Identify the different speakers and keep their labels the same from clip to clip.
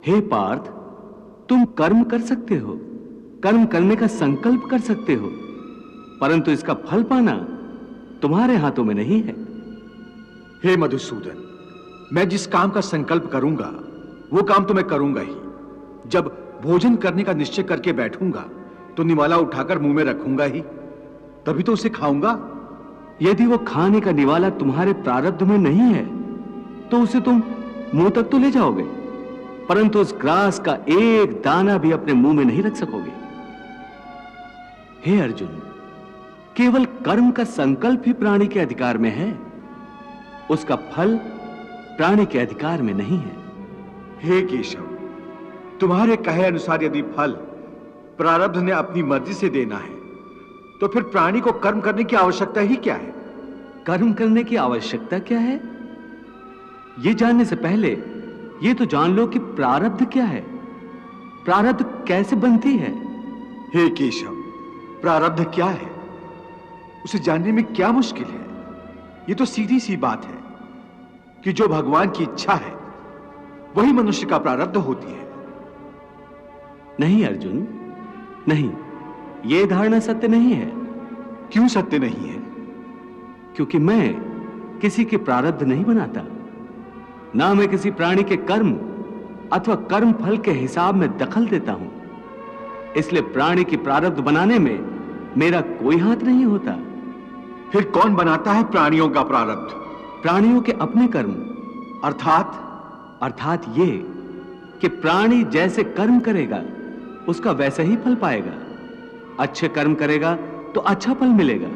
Speaker 1: हे पार्थ, तुम कर्म कर सकते हो, कर्म करने का संकल्प कर सकते हो, परंतु इसका फल पाना तुम्हारे हाथों में नहीं है।
Speaker 2: हे मधुसूदन, मैं जिस काम का संकल्प करूंगा वो काम तो मैं करूंगा ही। जब भोजन करने का निश्चय करके बैठूंगा तो निवाला उठाकर मुंह में रखूंगा ही, तभी तो उसे खाऊंगा।
Speaker 1: यदि वो खाने का निवाला तुम्हारे प्रारब्ध में नहीं है तो उसे तुम मुंह तक तो ले जाओगे, परंतु उस ग्रास का एक दाना भी अपने मुंह में नहीं रख सकोगे। हे अर्जुन, केवल कर्म का संकल्प ही प्राणी के अधिकार में है, उसका फल प्राणी के अधिकार में नहीं है।
Speaker 2: हे केशव, तुम्हारे कहे अनुसार यदि फल प्रारब्ध ने अपनी मर्जी से देना है तो फिर प्राणी को कर्म करने की आवश्यकता ही क्या है?
Speaker 1: कर्म करने की आवश्यकता क्या है, यह जानने से पहले यह तो जान लो कि प्रारब्ध क्या है, प्रारब्ध कैसे बनती है।
Speaker 2: हे केशव, प्रारब्ध क्या है उसे जानने में क्या मुश्किल है? यह तो सीधी सी बात है कि जो भगवान की इच्छा है वही मनुष्य का प्रारब्ध होती है।
Speaker 1: नहीं अर्जुन, नहीं, यह धारणा सत्य नहीं है।
Speaker 2: क्यों सत्य नहीं है?
Speaker 1: क्योंकि मैं किसी के प्रारब्ध नहीं बनाता, ना मैं किसी प्राणी के कर्म अथवा कर्म फल के हिसाब में दखल देता हूं, इसलिए प्राणी की प्रारब्ध बनाने में मेरा कोई हाथ नहीं होता।
Speaker 2: फिर कौन बनाता है प्राणियों का प्रारब्ध?
Speaker 1: प्राणियों के अपने कर्म।
Speaker 2: अर्थात
Speaker 1: ये कि प्राणी जैसे कर्म करेगा उसका वैसा ही फल पाएगा। अच्छे कर्म करेगा तो अच्छा फल मिलेगा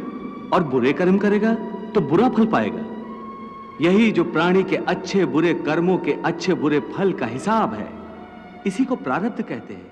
Speaker 1: और बुरे कर्म करेगा तो बुरा फल पाएगा। यही जो प्राणी के अच्छे बुरे कर्मों के अच्छे बुरे फल का हिसाब है, इसी को प्रारब्ध कहते हैं।